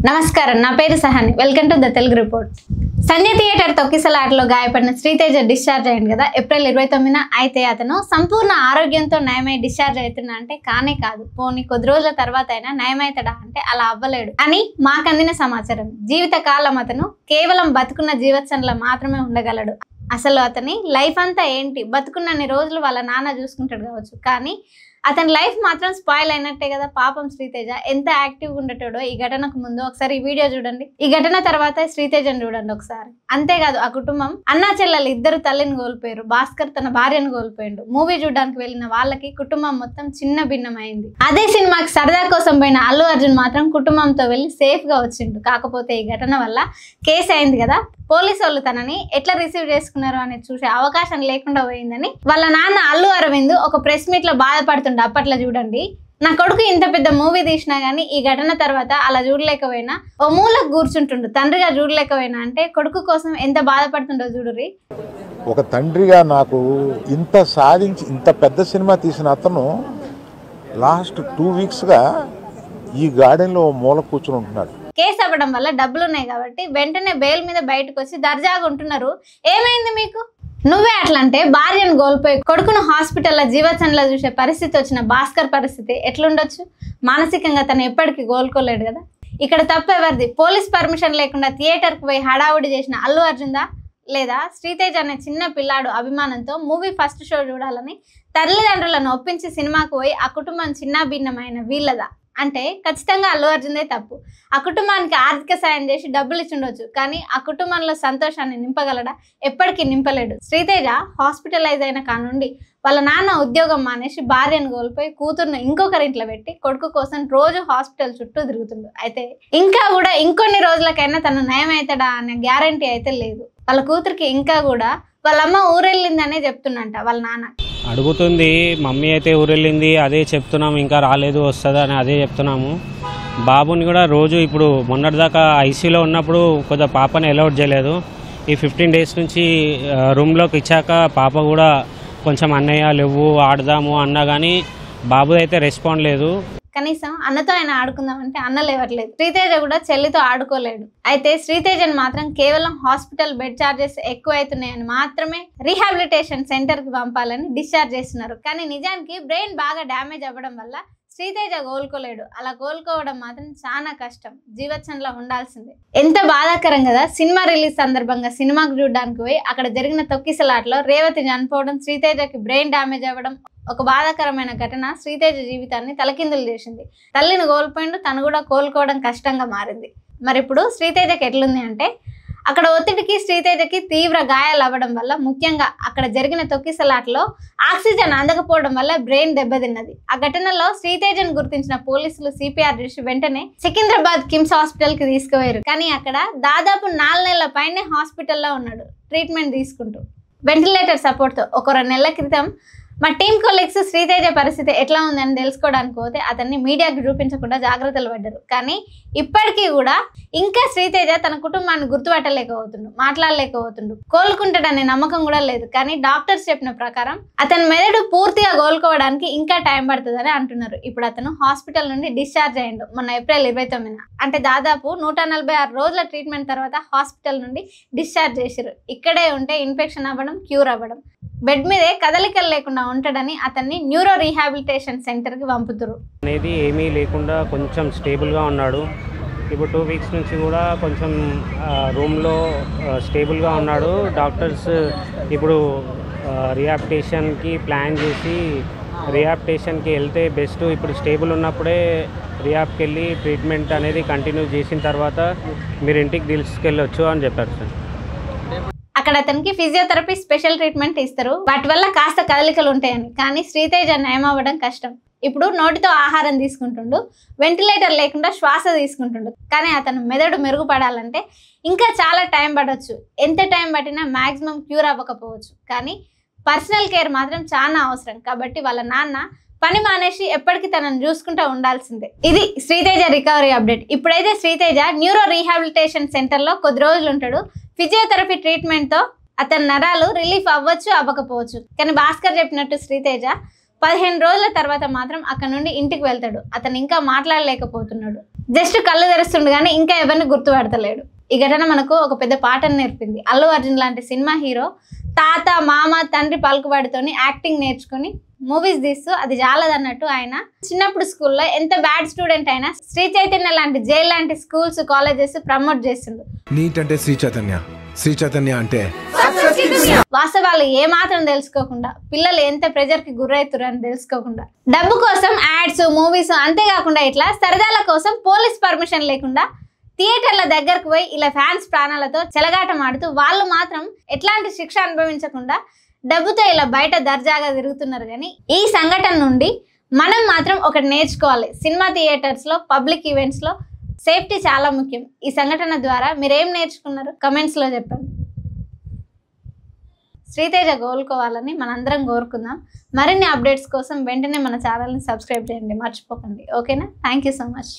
నమస్కారం, నా పేరు Sahani. Welcome to the Telugu report. Sanjay theatre తొక్కిసలాటలో గాయపడిన శ్రీతేజ డిశ్చార్జ్ అయ్యింది కదా ఏప్రిల్ 29న. అయితే అతను సంపూర్ణ ఆరోగ్యంతో నయమై డిశ్చార్జ్ అవుతున్నా అంటే కానే కాదు. పోనీ కొద్ది రోజుల తర్వాత అయినా నయమవుతాడా అంటే అలా అవ్వలేడు అని మాకు అందిన సమాచారం. జీవితకాలం అతను కేవలం బతుకున్న జీవత్సంలో మాత్రమే ఉండగలడు. అసలు అతని లైఫ్ అంతా ఏంటి, బతుకున్నన్ని రోజులు వాళ్ళ నాన్న చూసుకుంటాడు కావచ్చు, కానీ అతని లైఫ్ మాత్రం స్పాయిల్ అయినట్టే కదా. పాపం శ్రీతేజ ఎంత యాక్టివ్గా ఉండేటాడో ఈ ఘటనకు ముందు ఒకసారి ఈ వీడియో చూడండి, ఈ ఘటన తర్వాత శ్రీతేజను చూడండి ఒకసారి. అంతేకాదు ఆ కుటుంబం అన్నా చెల్లెలు ఇద్దరు తల్లిని కోల్పోయారు. భాస్కర్ తన భార్యను కోల్పోయాడు. మూవీ చూడడానికి వెళ్ళిన వాళ్ళకి కుటుంబం మొత్తం చిన్న భిన్నమైంది. అదే సినిమాకి సరదా కోసం పోయిన అల్లు అర్జున్ మాత్రం కుటుంబంతో వెళ్ళి సేఫ్ గా వచ్చిండు. కాకపోతే ఈ ఘటన వల్ల కేసు అయింది కదా, పోలీసు వాళ్ళు తనని ఎట్లా రిసీవ్ చేసుకున్నారు అనేది చూసే అవకాశం లేకుండా పోయిందని వాళ్ళ నాన్న అల్లు అరవింద్ ఒక ప్రెస్ మీట్ లో బాధపడుతుండే. అప్పట్లో చూడండి, నా కొడుకు ఇంత పెద్ద మూవీ తీసినా గానీ ఈ ఘటన తర్వాత అలా చూడలేకపోయినా, ఓ మూలకు కూర్చుంటుండు. తండ్రిగా చూడలేకపోయినా అంటే కొడుకు కోసం ఎంత బాధపడుతుండో చూడుర్రి. ఒక తండ్రిగా నాకు ఇంత సాధించి ఇంత పెద్ద సినిమా తీసిన అతను లాస్ట్ 2 వీక్స్గా ఈ గార్డెన్లో మూల కూర్చుని ఉంటున్నాడు. కేసు అవ్వడం వల్ల డబ్బులు ఉన్నాయి కాబట్టి వెంటనే బెయిల్ మీద బయటకు వచ్చి దర్జాగా ఉంటున్నారు. ఏమైంది మీకు? నువ్వే అట్లా అంటే భార్యను కోల్పోయి కొడుకును హాస్పిటల్లో జీవచంలో చూసే పరిస్థితి వచ్చిన భాస్కర్ పరిస్థితి ఎట్లుండొచ్చు? మానసికంగా తను ఎప్పటికీ కోలుకోలేడు కదా. ఇక్కడ తప్పు ఎవరిది? పోలీస్ పర్మిషన్ లేకుండా థియేటర్కి పోయి హడావుడి చేసిన అల్లు అర్జున్దా, లేదా శ్రీతేజ్ అనే చిన్న పిల్లాడు అభిమానంతో మూవీ ఫస్ట్ షో చూడాలని తల్లిదండ్రులను ఒప్పించి సినిమాకు పోయి ఆ కుటుంబం చిన్న భిన్నమైన వీళ్ళదా అంటే ఖచ్చితంగా అల్లు అర్జున్దే తప్పు. ఆ కుటుంబానికి ఆర్థిక సాయం చేసి డబ్బులు ఇచ్చిండొచ్చు, కానీ ఆ కుటుంబంలో సంతోషాన్ని నింపగలడా? ఎప్పటికీ నింపలేడు. శ్రీతేజ హాస్పిటలైజ్ అయిన కానుండి వాళ్ళ నాన్న ఉద్యోగం మానేసి భార్యను కోల్పోయి కూతురును ఇంకొకరింట్లో పెట్టి కొడుకు కోసం రోజు హాస్పిటల్ చుట్టూ తిరుగుతుండు. అయితే ఇంకా కూడా ఇంకొన్ని రోజులకైనా తను నయం అవుతాడా అనే గ్యారంటీ అయితే లేదు. వాళ్ళ కూతురికి ఇంకా కూడా వాళ్ళమ్మ ఊరెళ్ళిందనే చెప్తున్నంట వాళ్ళ నాన్న. అడుగుతుంది, మమ్మీ అయితే ఊరెళ్ళింది అదే చెప్తున్నాము, ఇంకా రాలేదు వస్తుందా అని అదే చెప్తున్నాము. బాబుని కూడా రోజు ఇప్పుడు మొన్నటిదాకా ఐసీలో ఉన్నప్పుడు కొద్దిగా పాపని అలౌట్ చేయలేదు. ఈ 15 డేస్ నుంచి రూమ్లోకి ఇచ్చాక పాప కూడా కొంచెం అన్నయ్య లేవు ఆడదాము అన్నా కానీ బాబు అయితే రెస్పాండ్ లేదు. కనీసం అన్నతో ఆయన ఆడుకుందామంటే అన్న లేవట్లేదు. శ్రీతేజ కూడా చెల్లితో ఆడుకోలేడు. అయితే శ్రీతేజను మాత్రం కేవలం హాస్పిటల్ బెడ్ ఛార్జెస్ ఎక్కువ అవుతున్నాయని మాత్రమే రీహాబిలిటేషన్ సెంటర్ కి పంపాలని డిశ్చార్జ్ చేస్తున్నారు. కానీ నిజానికి బ్రెయిన్ బాగా డ్యామేజ్ అవ్వడం వల్ల శ్రీతేజ కోలుకోలేడు. అలా కోలుకోవడం మాత్రం చాలా కష్టం. జీవత్సంలో ఉండాల్సిందే. ఎంత బాధాకరం కదా. సినిమా రిలీజ్ సందర్భంగా సినిమాకు చూడడానికి పోయి అక్కడ జరిగిన తొక్కిసలాటలో రేవతి చనిపోవడం, శ్రీతేజకి బ్రెయిన్ డ్యామేజ్ అవ్వడం ఒక బాధాకరమైన ఘటన శ్రీతేజ జీవితాన్ని తలకిందులు చేసింది. తల్లిని కోల్పోయిండు, తను కూడా కోలుకోవడం కష్టంగా మారింది. మరి ఇప్పుడు శ్రీతేజకి ఎట్లుంది అంటే, అక్కడ ఒత్తిడికి శ్రీతేజకి తీవ్ర గాయాలు అవ్వడం వల్ల, ముఖ్యంగా అక్కడ జరిగిన తొక్కిసలాటలో ఆక్సిజన్ అందకపోవడం వల్ల బ్రెయిన్ దెబ్బతిన్నది. ఆ ఘటనలో శ్రీతేజను గుర్తించిన పోలీసులు సిపిఆర్ చేసి వెంటనే సికింద్రాబాద్ కిమ్స్ హాస్పిటల్ కి తీసుకుపోయారు. కానీ అక్కడ దాదాపు 4 నెలల పైనే హాస్పిటల్లో ఉన్నాడు ట్రీట్మెంట్ తీసుకుంటూ, వెంటిలేటర్ సపోర్ట్తో. ఒక 2 నెలల క్రితం మా టీమ్ కొలీగ్స్ శ్రీతేజ పరిస్థితి ఎట్లా ఉందని తెలుసుకోవడానికి పోతే అతన్ని మీడియాకి చూపించకుండా జాగ్రత్తలు పడ్డారు. కానీ ఇప్పటికీ కూడా ఇంకా శ్రీతేజ తన కుటుంబాన్ని గుర్తుపట్టలేకపోతుండు, మాట్లాడలేకపోతుండు, కోలుకుంటాడనే నమ్మకం కూడా లేదు. కానీ డాక్టర్స్ చెప్పిన ప్రకారం అతని మెదడు పూర్తిగా కోలుకోవడానికి ఇంకా టైం పడుతుందని అంటున్నారు. ఇప్పుడు అతను హాస్పిటల్ నుండి డిశ్చార్జ్ అయ్యిండు మొన్న ఏప్రిల్ 29న. అంటే దాదాపు 146 రోజుల ట్రీట్మెంట్ తర్వాత హాస్పిటల్ నుండి డిశ్చార్జ్ చేశారు. ఇక్కడే ఉంటే ఇన్ఫెక్షన్ అవ్వడం, క్యూర్ అవ్వడం, బెడ్ మీదే కదలికలు లేకుండా ఉంటాడని అతన్ని న్యూరో రీహాబిలిటేషన్ సెంటర్కి పంపుతారు. అనేది ఏమీ లేకుండా కొంచెం స్టేబుల్గా ఉన్నాడు. ఇప్పుడు 2 వీక్స్ నుంచి కూడా కొంచెం రూమ్లో స్టేబుల్గా ఉన్నాడు. డాక్టర్స్ ఇప్పుడు రీహాబిలిటేషన్కి ప్లాన్ చేసి రీహాబిలిటేషన్కి వెళ్తే బెస్ట్. ఇప్పుడు స్టేబుల్ ఉన్నప్పుడే రీహాబ్కి వెళ్ళి ట్రీట్మెంట్ అనేది కంటిన్యూ చేసిన తర్వాత మీరు ఇంటికి తీసుకెళ్ళొచ్చు అని చెప్పారు సార్. అక్కడ అతనికి ఫిజియోథెరపీ స్పెషల్ ట్రీట్మెంట్ ఇస్తారు, వాటి వల్ల కాస్త కదలికలు ఉంటాయని. కానీ శ్రీతేజ నయం అవ్వడం కష్టం. ఇప్పుడు నోటితో ఆహారం తీసుకుంటుండు, వెంటిలేటర్ లేకుండా శ్వాస తీసుకుంటుండు. కానీ అతను మెదడు మెరుగుపడాలంటే ఇంకా చాలా టైం పడవచ్చు. ఎంత టైం పట్టినా మ్యాక్సిమం క్యూర్ అవ్వకపోవచ్చు. కానీ పర్సనల్ కేర్ మాత్రం చాలా అవసరం. కాబట్టి వాళ్ళ నాన్న పని మానేసి ఎప్పటికీ తనను చూసుకుంటూ ఉండాల్సిందే. ఇది శ్రీతేజ రికవరీ అప్డేట్. ఇప్పుడైతే శ్రీతేజ న్యూరో రీహాబిలిటేషన్ సెంటర్లో కొద్ది రోజులు ఉంటాడు. ఫిజియోథెరపీ ట్రీట్మెంట్తో అతని నరాలు రిలీఫ్ అవ్వచ్చు, అవ్వకపోవచ్చు. కానీ భాస్కర్ చెప్పినట్టు శ్రీతేజ 15 రోజుల తర్వాత మాత్రం అక్కడ నుండి ఇంటికి వెళ్తాడు. అతను ఇంకా మాట్లాడలేకపోతున్నాడు. జస్ట్ కళ్ళు తెరుస్తుండు కానీ ఇంకా ఎవరిని గుర్తుపడతలేడు. ఈ ఘటన మనకు ఒక పెద్ద పాఠం నేర్పింది. అల్లు అర్జున్ లాంటి సినిమా హీరో తాత మామ తండ్రి పలుకుబడితోని యాక్టింగ్ నేర్చుకుని మూవీస్ తీస్తూ అది చాలదన్నట్టు ఆయన చిన్నప్పుడు స్కూల్లో ఎంత బ్యాడ్ స్టూడెంట్ అయినా శ్రీ చైతన్య లాంటి జైల్ లాంటి స్కూల్స్ కాలేజెస్ ప్రమోట్ చేస్తుండు. నీట్ అంటే శ్రీ చైతన్య అంటే వాస్తవాలు ఏ మాత్రం తెలుసుకోకుండా పిల్లలు ఎంత ప్రెజర్ కి గురవుతారు అని తెలుసుకోకుండా డబ్బు కోసం యాడ్స్ మూవీస్ అంతేకాకుండా ఇట్లా సరదాల కోసం పోలీస్ పర్మిషన్ లేకుండా థియేటర్ల దగ్గరకు పోయి ఇలా ఫ్యాన్స్ ప్రాణాలతో చెలగాటం ఆడుతూ వాళ్ళు మాత్రం ఎట్లాంటి శిక్ష అనుభవించకుండా డబ్బుతో ఇలా బయట దర్జాగా తిరుగుతున్నారు. కానీ ఈ సంఘటన నుండి మనం మాత్రం ఒకటి నేర్చుకోవాలి. సినిమా థియేటర్స్లో పబ్లిక్ ఈవెంట్స్లో సేఫ్టీ చాలా ముఖ్యం. ఈ సంఘటన ద్వారా మీరేం నేర్చుకున్నారు కమెంట్స్లో చెప్పండి. శ్రీతేజ కోలుకోవాలని మనందరం కోరుకుందాం. మరిన్ని అప్డేట్స్ కోసం వెంటనే మన ఛానల్ని సబ్స్క్రైబ్ చేయండి, మర్చిపోకండి. ఓకేనా? Thank you so much.